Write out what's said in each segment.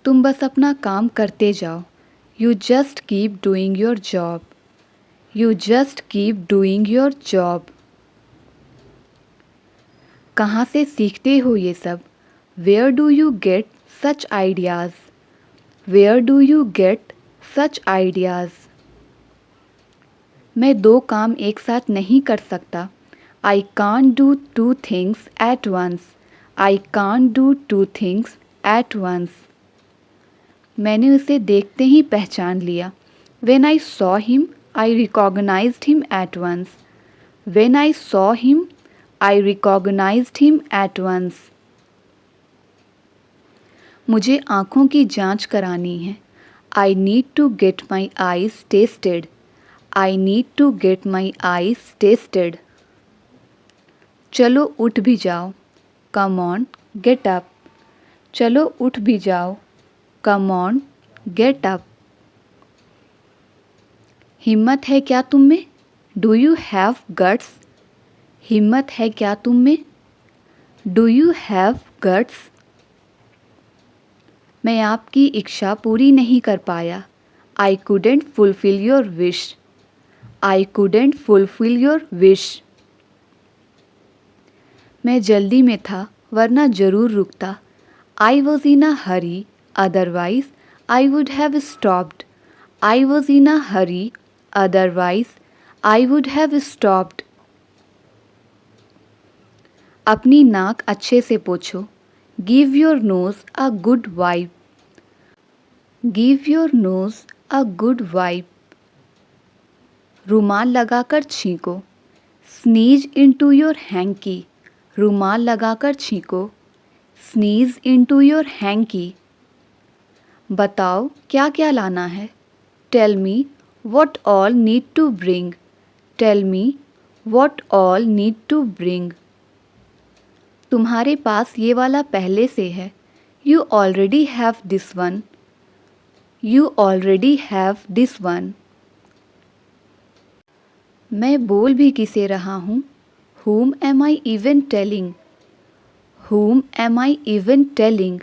तुम बस अपना काम करते जाओ। You just keep doing your job. You just keep doing your job. कहाँ से सीखते हो ये सब? Where do you get such ideas? Where do you get such ideas? मैं दो काम एक साथ नहीं कर सकता। I can't do two things at once. I can't do two things at once. मैंने उसे देखते ही पहचान लिया। When I saw him, I recognized him at once. When I saw him, I recognized him at once. मुझे आँखों की जांच करानी है। I need to get my eyes tested. I need to get my eyes tested. चलो उठ भी जाओ। Come on, get up. चलो उठ भी जाओ। Come on, get up. हिम्मत है क्या तुम में? Do you have guts? हिम्मत है क्या तुम में? Do you have guts? मैं आपकी इच्छा पूरी नहीं कर पाया। I couldn't fulfil your wish. I couldn't fulfil your wish. मैं जल्दी में था वरना ज़रूर रुकता। I was in a Hari, otherwise I would have stopped. I was in a Hari, otherwise I would have stopped. अपनी नाक अच्छे से पोछो। Give your nose a good wipe. Give your nose a good wipe. रुमाल लगाकर छींको। Sneeze into your hanky. रुमाल लगाकर छींको। Sneeze into your hanky. बताओ क्या क्या लाना है। Tell me what all need to bring. Tell me what all need to bring. तुम्हारे पास ये वाला पहले से है। You already have this one. You already have this one. मैं बोल भी किसे रहा हूँ? Whom am I even telling? Whom am I even telling?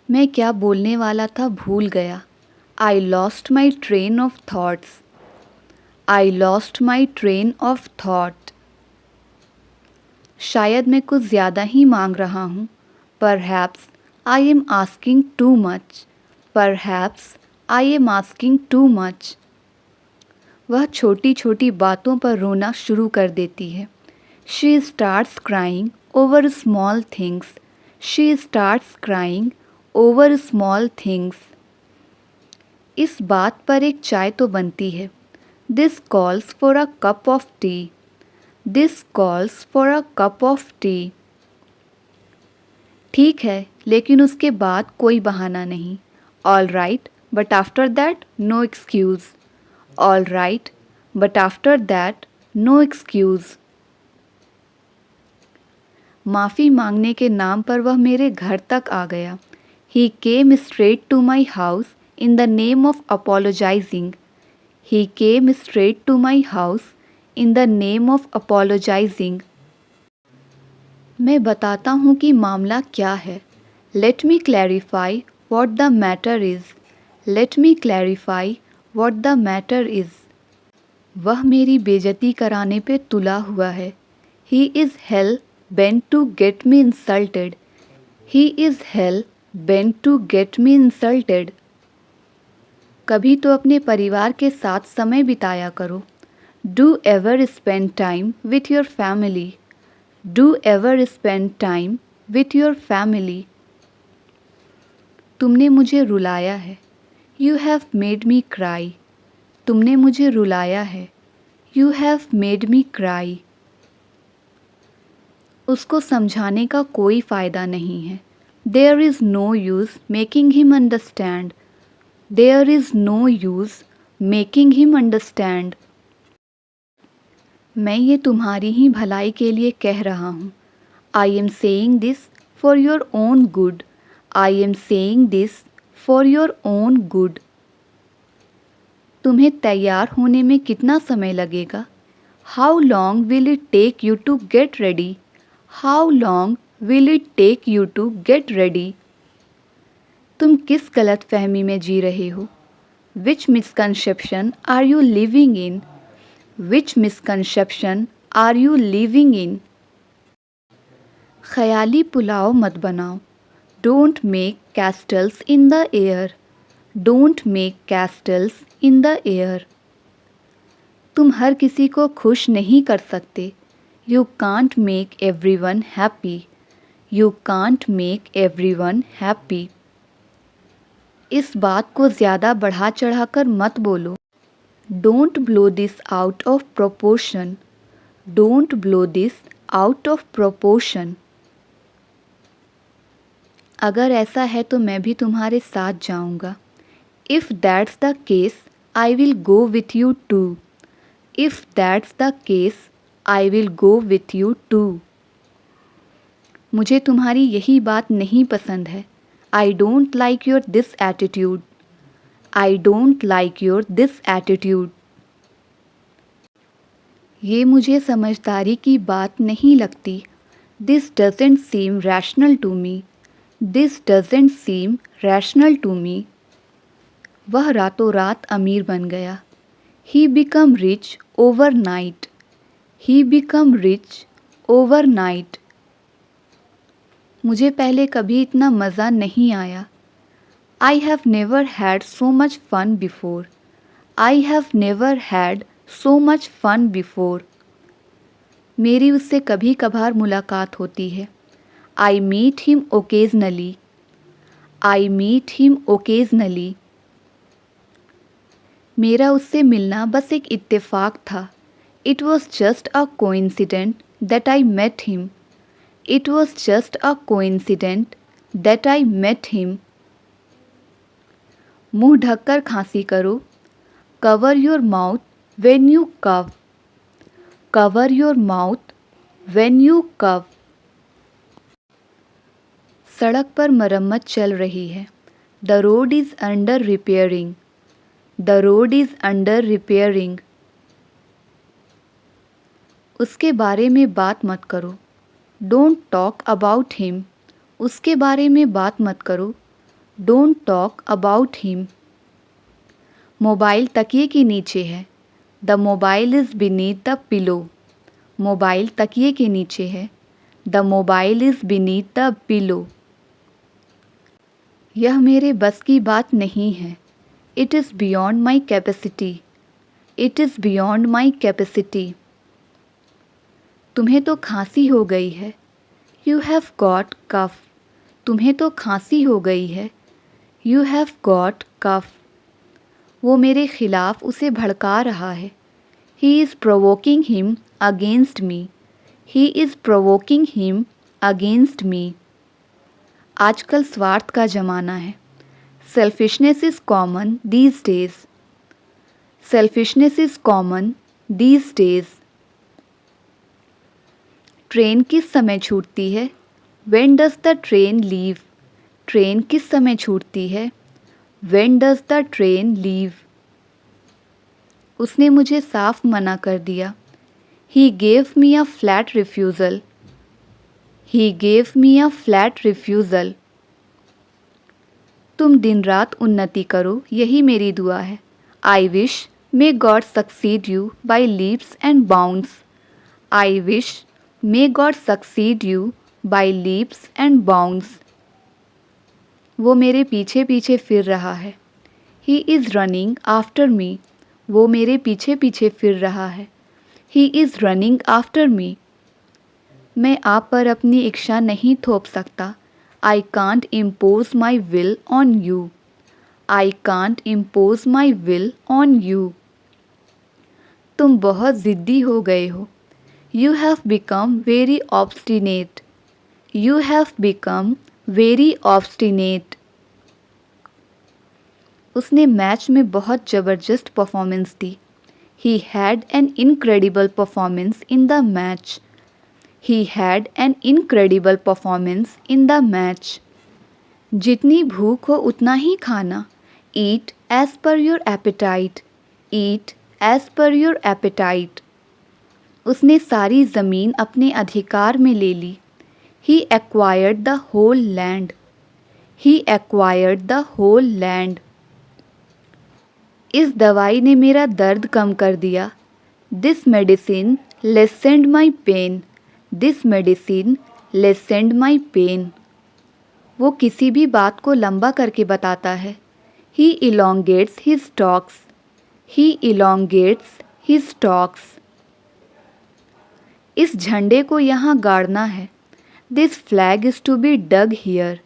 मैं क्या बोलने वाला था भूल गया। I lost my train of thoughts. I lost my train of thought. शायद मैं कुछ ज़्यादा ही मांग रहा हूँ। Perhaps I am asking too much. Perhaps I am asking too much. वह छोटी छोटी बातों पर रोना शुरू कर देती है। She starts crying over small things. She starts crying over small things. इस बात पर एक चाय तो बनती है। This calls for a cup of tea. This calls for a cup of tea. ठीक है, लेकिन उसके बाद कोई बहाना नहीं। All right, but after that, no excuse. All right, but after that, no excuse. माफ़ी मांगने के नाम पर वह मेरे घर तक आ गया। He came straight to my house in the name of apologizing. He came straight to my house in the name of apologizing. मैं बताता हूँ कि मामला क्या है। Let me clarify what the matter is. Let me clarify what the matter is. वह मेरी बेइज्जती कराने पे तुला हुआ है। He is hell bent to get me insulted. He is hell bent to get me insulted. कभी तो अपने परिवार के साथ समय बिताया करो। Do ever spend time with your family. Do ever spend time with your family. तुमने मुझे रुलाया है। You have made me cry. तुमने मुझे रुलाया है। You have made me cry. उसको समझाने का कोई फ़ायदा नहीं है। There is no use making him understand. There is no use making him understand. मैं ये तुम्हारी ही भलाई के लिए कह रहा हूँ। I am saying this for your own good. I am saying this for your own good. तुम्हें तैयार होने में कितना समय लगेगा? How long will it take you to get ready? How long will it take you to get ready? तुम किस गलत फहमी में जी रहे हो? Which misconception are you living in? Which misconception are you living in? ख्याली पुलाव मत बनाओ. Don't make castles in the air. Don't make castles in the air. तुम हर किसी को खुश नहीं कर सकते. You can't make everyone happy. You can't make everyone happy. इस बात को ज़्यादा बढ़ा चढ़ाकर मत बोलो. Don't blow this out of proportion. Don't blow this out of proportion. अगर ऐसा है तो मैं भी तुम्हारे साथ जाऊंगा. If that's the case, I will go with you too. If that's the case, I will go with you too. मुझे तुम्हारी यही बात नहीं पसंद है. I don't like your this attitude. I don't like your this attitude. ये मुझे समझदारी की बात नहीं लगती. This doesn't seem rational to me. This doesn't seem rational to me. वह रातों रात अमीर बन गया. He become rich overnight. He become rich overnight. मुझे पहले कभी इतना मज़ा नहीं आया. I have never had so much fun before. I have never had so much fun before. मेरी उससे कभी कभार मुलाकात होती है. I meet him occasionally. I meet him occasionally. मेरा उससे मिलना बस एक इत्तेफाक था. It was just a coincidence that I met him. It was just a coincidence that I met him. मुंह ढककर खांसी करो. Cover your mouth when you cough. Cover your mouth when you cough. सड़क पर मरम्मत चल रही है. The road is under repairing. The road is under repairing. उसके बारे में बात मत करो. Don't talk about him. उसके बारे में बात मत करो. Don't talk about him. Mobile तकिए के नीचे है. The mobile is beneath the pillow. Mobile तकिए के नीचे है. The mobile is beneath the pillow. यह मेरे बस की बात नहीं है. It is beyond my capacity. It is beyond my capacity. तुम्हें तो खांसी हो गई है. You have got cough. तुम्हें तो खांसी हो गई है. You have got cough. वो मेरे खिलाफ उसे भड़का रहा है. He is provoking him against me. He is provoking him against me. आजकल स्वार्थ का ज़माना है. Selfishness is common these days. Selfishness is common these days. Train किस समय छूटती है? When does the train leave? Train किस समय छूटती है? When does the train leave? उसने मुझे साफ मना कर दिया. He gave me a flat refusal. He gave me a flat refusal. तुम दिन रात उन्नति करो, यही मेरी दुआ है. I wish may God succeed you by leaps and bounds. I wish may God succeed you by leaps and bounds. वो मेरे पीछे पीछे फिर रहा है. He is running after me. वो मेरे पीछे पीछे फिर रहा है. He is running after me. मैं आप पर अपनी इच्छा नहीं थोप सकता. I can't impose my will on you. I can't impose my will on you. तुम बहुत ज़िद्दी हो गए हो. You have become very obstinate. You have become very obstinate. उसने मैच में बहुत ज़बरदस्त performance the. He had an incredible performance in the match. He had an incredible performance in the match. जितनी भूख हो उतना ही खाना. Eat as per your appetite. Eat as per your appetite. उसने सारी ज़मीन अपने अधिकार में ले ली. He acquired the whole land. He acquired the whole land. इस दवाई ने मेरा दर्द कम कर दिया. This medicine lessened my pain. This medicine lessened my pain. वो किसी भी बात को लंबा करके बताता है. He elongates his talks. He elongates his talks. इस झंडे को यहाँ गाड़ना है. This flag is to be dug here.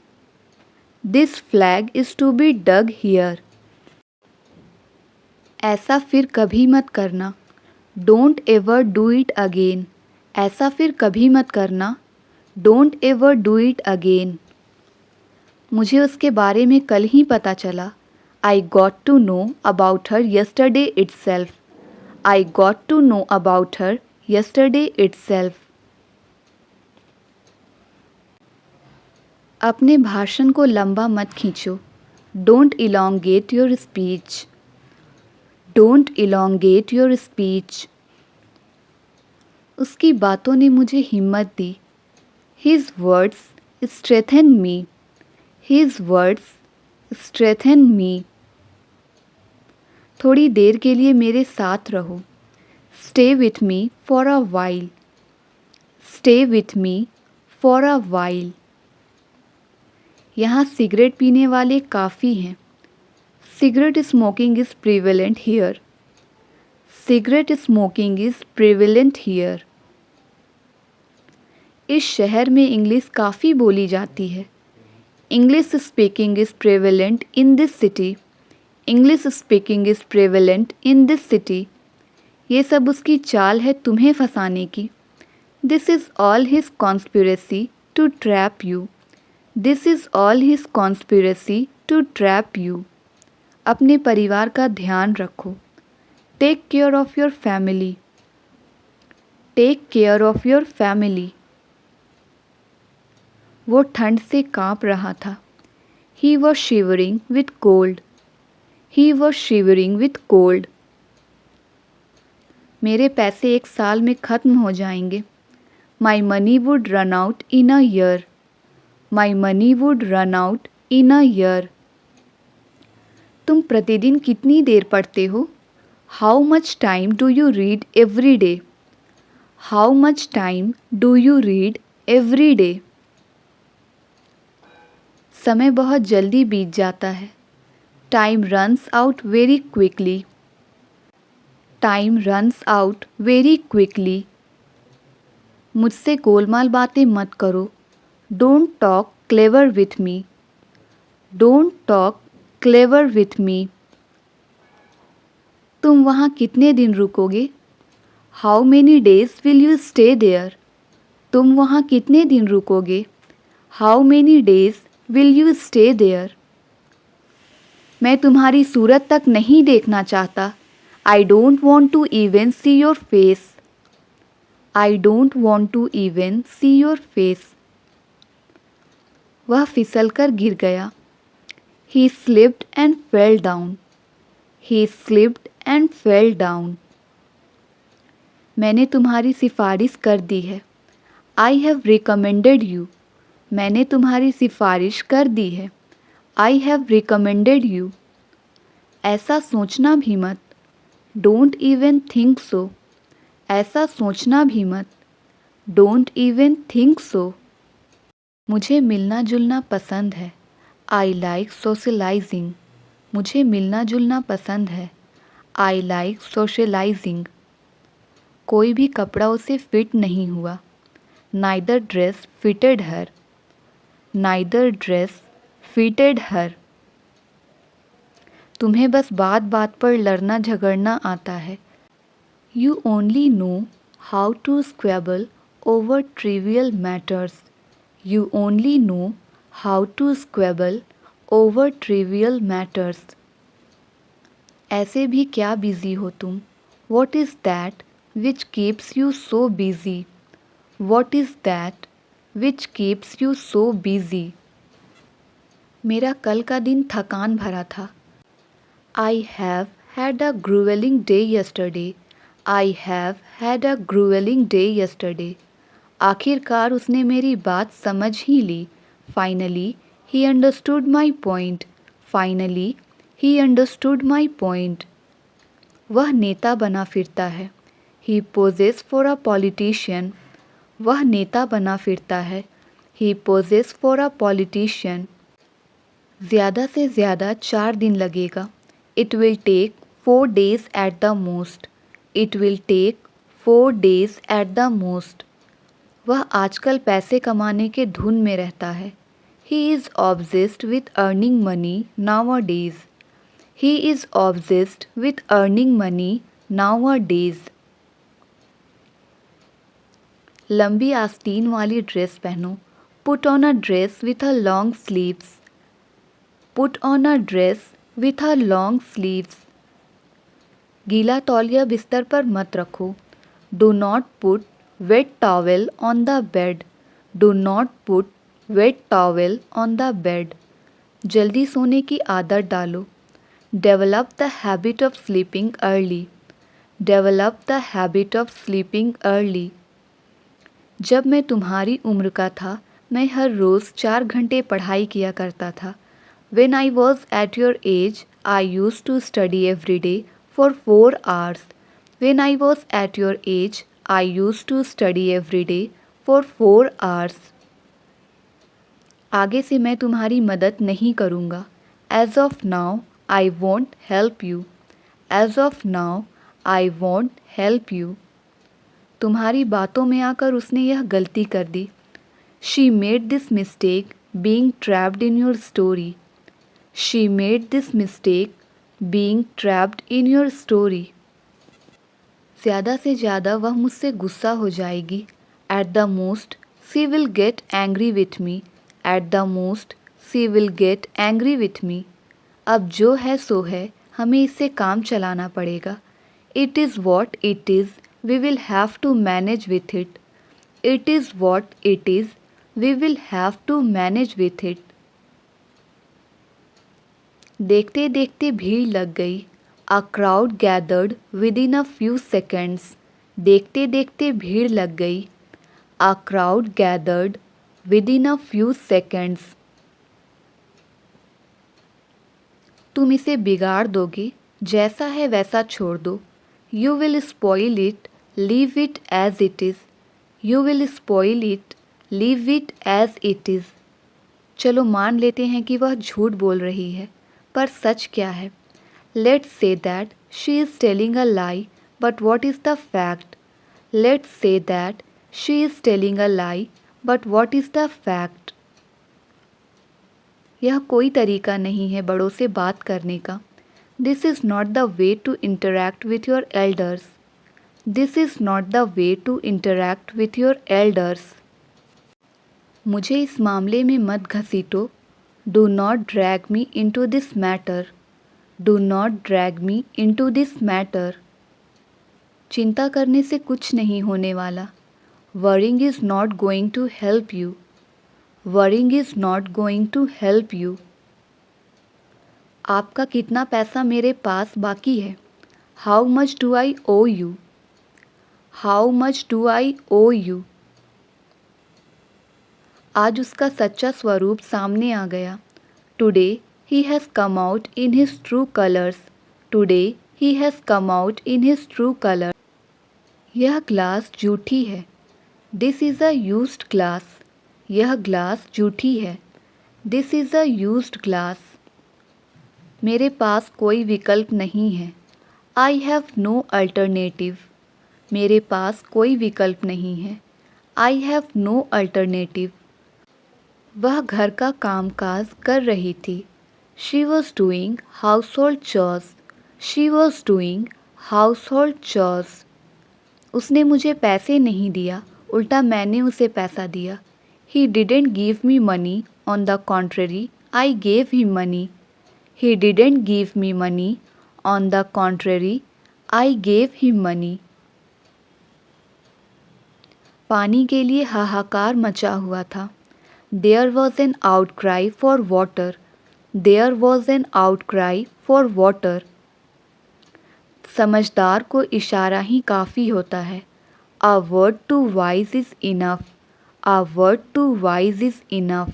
This flag is to be dug here. ऐसा फिर कभी मत करना. Don't ever do it again. ऐसा फिर कभी मत करना. Don't ever do it again. मुझे उसके बारे में कल ही पता चला. I got to know about her yesterday itself. I got to know about her yesterday itself. अपने भाषण को लंबा मत खींचो. Don't elongate your speech. Don't elongate your speech. उसकी बातों ने मुझे हिम्मत दी. His words strengthened me. His words strengthened me. थोड़ी देर के लिए मेरे साथ रहो. Stay with me for a while. Stay with me for a while. यहाँ सिगरेट पीने वाले काफ़ी हैं. Cigarette smoking is prevalent here. Cigarette smoking is prevalent here. इस शहर में इंग्लिश काफ़ी बोली जाती है. English speaking is prevalent in this city. English speaking is prevalent in this city. ये सब उसकी चाल है तुम्हें फंसाने की. This is all his conspiracy to trap you. This is all his conspiracy to trap you. अपने परिवार का ध्यान रखो. Take care of your family. Take care of your family. वो ठंड से काँप रहा था. He was shivering with cold. He was shivering with cold. मेरे पैसे 1 साल में ख़त्म हो जाएंगे. My money would run out in a year. My money would run out in a year. तुम प्रतिदिन कितनी देर पढ़ते हो? How much time do you read every day? How much time do you read every day? समय बहुत जल्दी बीत जाता है. Time runs out very quickly. Time runs out very quickly. मुझसे गोलमाल बातें मत करो. Don't talk clever with me. Don't talk clever with me. तुम वहाँ कितने दिन रुकोगे? How many days will you stay there? तुम वहाँ कितने दिन रुकोगे? How many days will you stay there? मैं तुम्हारी सूरत तक नहीं देखना चाहता. I don't want to even see your face. I don't want to even see your face. वह फिसलकर गिर गया. He slipped and fell down. He slipped and fell down. मैंने तुम्हारी सिफारिश कर दी है. I have recommended you. मैंने तुम्हारी सिफारिश कर दी है. I have recommended you. ऐसा सोचना भी मत. Don't even think so. ऐसा सोचना भी मत. Don't even think so. मुझे मिलना जुलना पसंद है. I like socializing. मुझे मिलना जुलना पसंद है. I like socializing. कोई भी कपड़ा उसे फिट नहीं हुआ. Neither dress fitted her. Neither dress fitted her. तुम्हें बस बात बात पर लड़ना झगड़ना आता है. You only know how to squabble over trivial matters. You only know how to squabble over trivial matters. ऐसे भी क्या बिजी हो तुम? What is that which keeps you so busy? What is that which keeps you so busy? मेरा कल का दिन थकान भरा था. I have had a grueling day yesterday. I have had a grueling day yesterday. आखिरकार उसने मेरी बात समझ ही ली। Finally he understood my point. Finally he understood my point. वह नेता बना फिरता है। He poses for a politician. वह नेता बना फिरता है। He poses for a politician. ज़्यादा से ज़्यादा 4 दिन लगेगा। It will take 4 days at the most. It will take 4 days at the most. वह आजकल पैसे कमाने के धुन में रहता है। He is obsessed with earning money nowadays. He is obsessed with earning money nowadays. लंबी आस्तीन वाली ड्रेस पहनो। Put on a dress with a long sleeves. Put on a dress with a long sleeves. गीला तौलिया बिस्तर पर मत रखो। Do not put wet towel on the bed. Do not put wet towel on the bed. जल्दी सोने की आदत डालो। Develop the habit of sleeping early. Develop the habit of sleeping early. जब मैं तुम्हारी उम्र का था मैं हर रोज़ 4 घंटे पढ़ाई किया करता था। When I was at your age, I used to study every day for 4 hours. When I was at your age, I used to study every day for 4 hours. आगे से मैं तुम्हारी मदद नहीं करूँगा। As of now, I won't help you. As of now, I won't help you. तुम्हारी बातों में आकर उसने यह गलती कर दी। She made this mistake being trapped in your story. She made this mistake being trapped in your story. ज़्यादा से ज़्यादा वह मुझसे गुस्सा हो जाएगी। At the most, she will get angry with me. At the most, she will get angry with me. अब जो है सो है, हमें इससे काम चलाना पड़ेगा। It is what it is. We will have to manage with it. It is what it is. We will have to manage with it. देखते देखते भीड़ लग गई। A crowd gathered within a few seconds. देखते देखते भीड़ लग गई। A crowd gathered within a few seconds. तुम इसे बिगाड़ दोगे, जैसा है वैसा छोड़ दो। You will spoil it, leave it as it is. You will spoil it, leave it as it is. चलो मान लेते हैं कि वह झूठ बोल रही है, पर सच क्या है? Let's say that she is telling a lie, but what is the fact? Let's say that she is telling a lie, but what is the fact? यह कोई तरीका नहीं है बड़ों से बात करने का। This is not the way to interact with your elders. This is not the way to interact with your elders. मुझे इस मामले में मत घसीटो। Do not drag me into this matter. Do not drag me into this matter. चिंता करने से कुछ नहीं होने वाला। Worrying is not going to help you. Worrying is not going to help you. आपका कितना पैसा मेरे पास बाकी है? How much do I owe you? How much do I owe you? आज उसका सच्चा स्वरूप सामने आ गया। Today he has come out in his true colors. Today he has come out in his true colors. यह ग्लास जूठी है। This is a used glass. यह ग्लास जूठी है। This is a used glass. मेरे पास कोई विकल्प नहीं है। I have no alternative. मेरे पास कोई विकल्प नहीं है। I have no alternative. वह घर का कामकाज कर रही थी। She was doing household chores. She was doing household chores. उसने मुझे पैसे नहीं दिया, उल्टा मैंने उसे पैसा दिया। He didn't give me money. On the contrary, I gave him money. He didn't give me money. On the contrary, I gave him money. पानी के लिए हाहाकार मचा हुआ था। There was an outcry for water. There was an outcry for water. समझदार को इशारा ही काफ़ी होता है। A word too wise is enough. A word too wise is enough.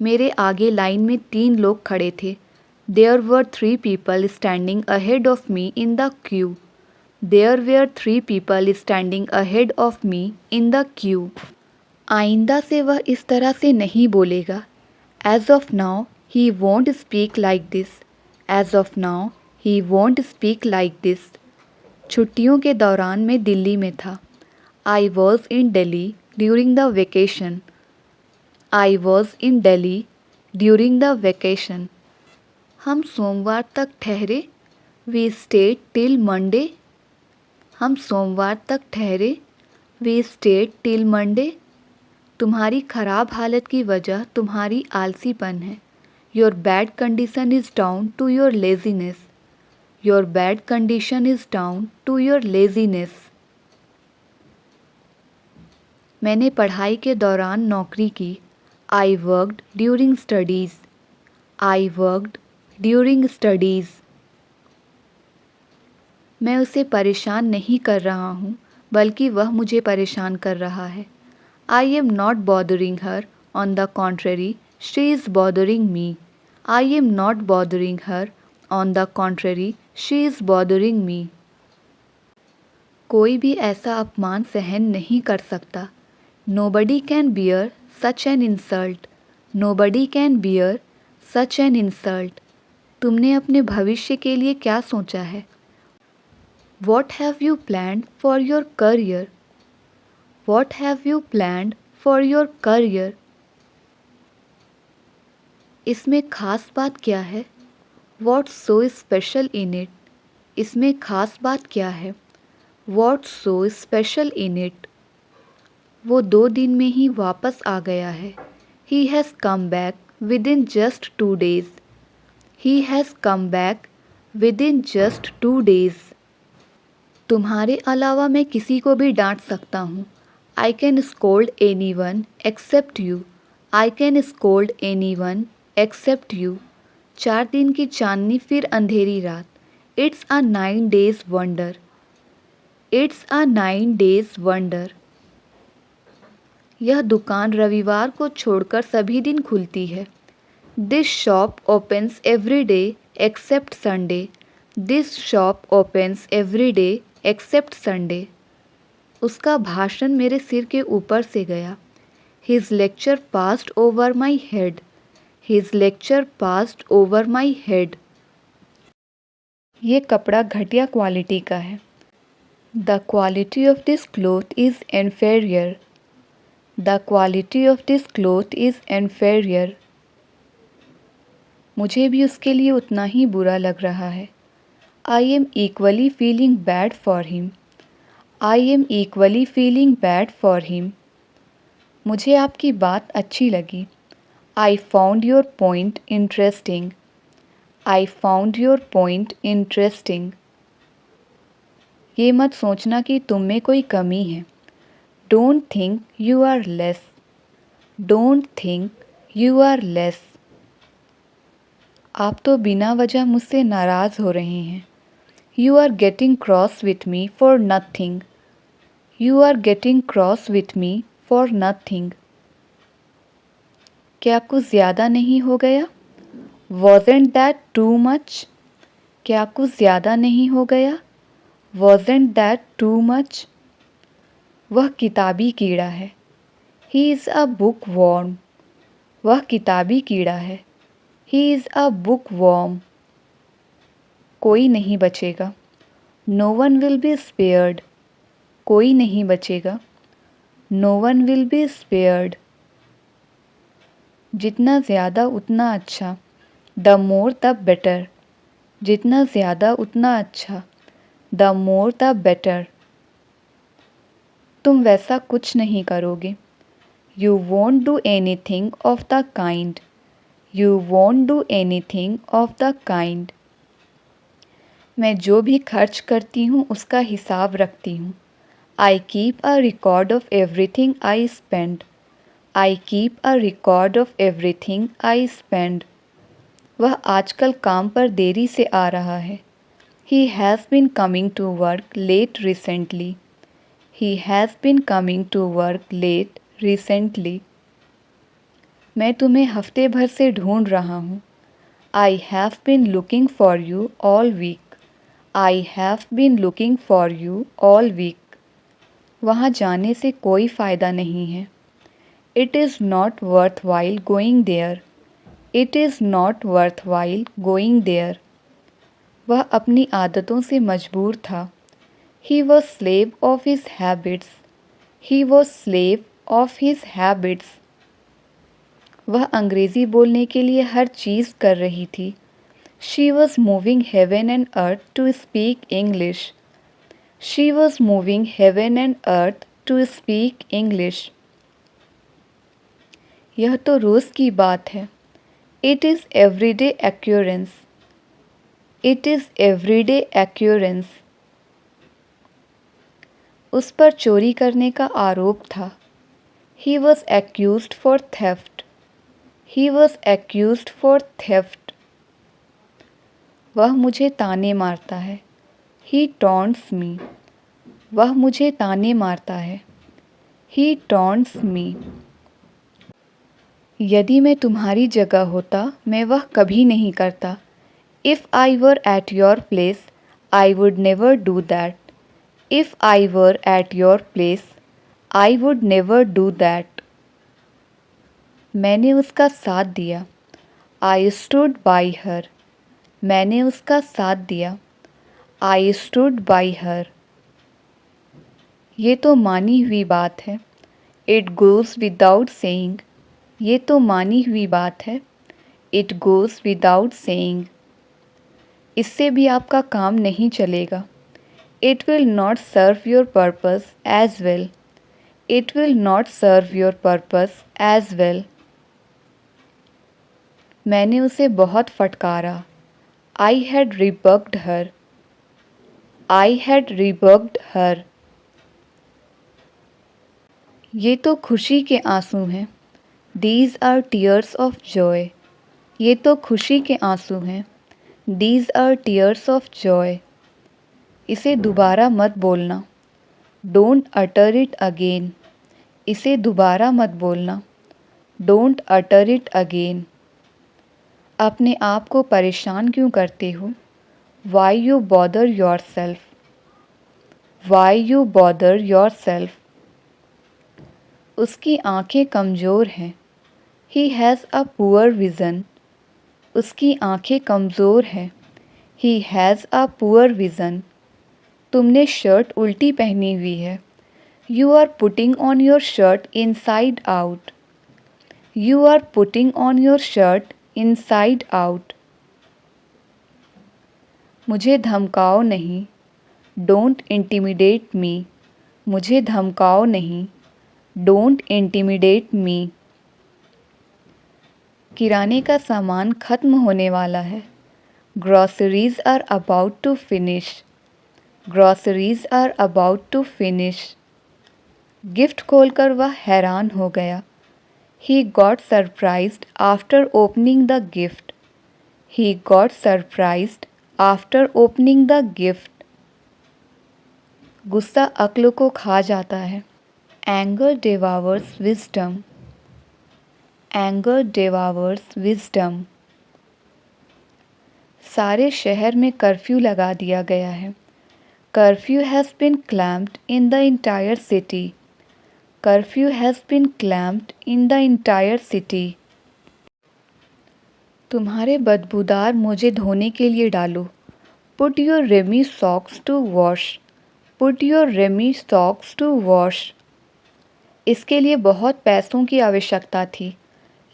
मेरे आगे लाइन में 3 लोग खड़े थे. There were 3 people standing ahead of me in the queue. There were 3 people standing ahead of me in the queue. आइंदा से वह इस तरह से नहीं बोलेगा. As of now, he won't speak like this. As of now, he won't speak like this. छुट्टियों के दौरान मैं दिल्ली में था. I was in Delhi during the vacation. I was in Delhi during the vacation. हम सोमवार तक ठहरे. We stayed till Monday. हम सोमवार तक ठहरे. We stayed till Monday. तुम्हारी खराब हालत की वजह तुम्हारी आलसीपन है. Your bad condition is down to your laziness. Your bad condition is down to your laziness. मैंने पढ़ाई के दौरान नौकरी की. I worked during studies. I worked during studies. मैं उसे परेशान नहीं कर रहा हूँ बल्कि वह मुझे परेशान कर रहा है. I am not bothering her. On the contrary, she is bothering me. I am not bothering her. On the contrary, she is bothering me. कोई भी ऐसा अपमान सहन नहीं कर सकता. Nobody can bear such an insult. Nobody can bear such an insult. तुमने अपने भविष्य के लिए क्या सोचा है? What have you planned for your career? What have you planned for your career? इसमें खास बात क्या है? What's so special in it? इसमें खास बात क्या है? What's so special in it? वो 2 दिन में ही वापस आ गया है. He has come back within just 2 days. He has come back within just 2 days. तुम्हारे अलावा मैं किसी को भी डांट सकता हूँ. I can scold anyone except you. I can scold anyone except you. 4 दिन की चांदनी फिर अंधेरी रात. It's a 9 days wonder. It's a 9 days wonder. यह दुकान रविवार को छोड़कर सभी दिन खुलती है. This shop opens every day except Sunday. This shop opens every day except Sunday. उसका भाषण मेरे सिर के ऊपर से गया. His lecture passed over my head. His lecture passed over my head. ये कपड़ा घटिया क्वालिटी का है. The quality of this cloth is inferior. The quality of this cloth is inferior. मुझे भी उसके लिए उतना ही बुरा लग रहा है. I am equally feeling bad for him. I am equally feeling bad for him. मुझे आपकी बात अच्छी लगी. I found your point interesting. I found your point interesting. ये मत सोचना कि तुम में कोई कमी है. Don't think you are less. Don't think you are less. आप तो बिना वजह मुझसे नाराज़ हो रहे हैं. You are getting cross with me for nothing. You are getting cross with me for nothing. क्या कुछ ज़्यादा नहीं हो गया? Wasn't that too much? क्या कुछ ज़्यादा नहीं हो गया? Wasn't that too much? वह किताबी कीड़ा है. He is a bookworm. वह किताबी कीड़ा है. He is a bookworm. कोई नहीं बचेगा. No one will be spared. कोई नहीं बचेगा. No one will be spared. जितना ज़्यादा उतना अच्छा. The more the better. जितना ज़्यादा उतना अच्छा. The more the better. तुम वैसा कुछ नहीं करोगे. You won't do anything of the kind. You won't do anything of the kind. मैं जो भी खर्च करती हूँ उसका हिसाब रखती हूँ. I keep a record of everything I spend. I keep a record of everything I spend. वह आजकल काम पर देरी से आ रहा है. He has been coming to work late recently. He has been coming to work late recently. मैं तुम्हें हफ्ते भर से ढूंढ रहा हूँ. I have been looking for you all week. I have been looking for you all week. वहाँ जाने से कोई फ़ायदा नहीं है. It is not worthwhile going there. It is not worthwhile going there. वह अपनी आदतों से मजबूर था. He was slave of his habits. He was slave of his habits. वह अंग्रेज़ी बोलने के लिए हर चीज़ कर रही थी. She was moving heaven and earth to speak English. She was moving heaven and earth to speak English. यह तो रोज़ की बात है. It is everyday occurrence. It is everyday occurrence. उस पर चोरी करने का आरोप था. He was accused for theft. He was accused for theft. वह मुझे ताने मारता है. He taunts me. वह मुझे ताने मारता है. He taunts me. यदि मैं तुम्हारी जगह होता मैं वह कभी नहीं करता. If I were at your place, I would never do that. If I were at your place, I would never do that. मैंने उसका साथ दिया. I stood by her. मैंने उसका साथ दिया. I stood by her. ये तो मानी हुई बात है. It goes without saying. ये तो मानी हुई बात है. It goes without saying. इससे भी आपका काम नहीं चलेगा. It will not serve your purpose as well. It will not serve your purpose as well. मैंने उसे बहुत फटकारा. I had rebuked her. I had rebuked her. ये तो खुशी के आंसू हैं. These are tears of joy. ये तो खुशी के आंसू हैं. These are tears of joy. इसे दोबारा मत बोलना. Don't utter it again. इसे दोबारा मत बोलना. Don't utter it again. अपने आप को परेशान क्यों करते हो? Why you bother yourself? Why you bother yourself? उसकी आंखें कमज़ोर हैं. He has a poor vision. उसकी आंखें कमज़ोर हैं. He has a poor vision. तुमने शर्ट उल्टी पहनी हुई है. You are putting on your shirt inside out. You are putting on your shirt inside out. मुझे धमकाओ नहीं. Don't intimidate me. मुझे धमकाओ नहीं. Don't intimidate me. किराने का सामान ख़त्म होने वाला है. Groceries are about to finish. Groceries are about to finish. Gift खोलकर वह हैरान हो गया. He got surprised after opening the gift. He got surprised after opening the gift. गुस्सा अक्ल को खा जाता है. Anger devours wisdom. Anger devours wisdom. सारे शहर में कर्फ्यू लगा दिया गया है. Curfew has been clamped in the entire city. Curfew has been clamped in the entire city. तुम्हारे बदबूदार मोजे धोने के लिए डालो. Put your rummy socks to wash. Put your rummy socks to wash. इसके लिए बहुत पैसों की आवश्यकता थी.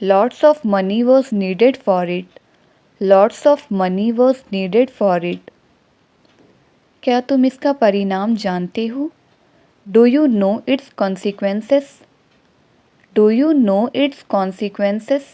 Lots of money was needed for it. Lots of money was needed for it. क्या तुम इसका परिणाम जानते हो? Do you know its consequences? Do you know its consequences?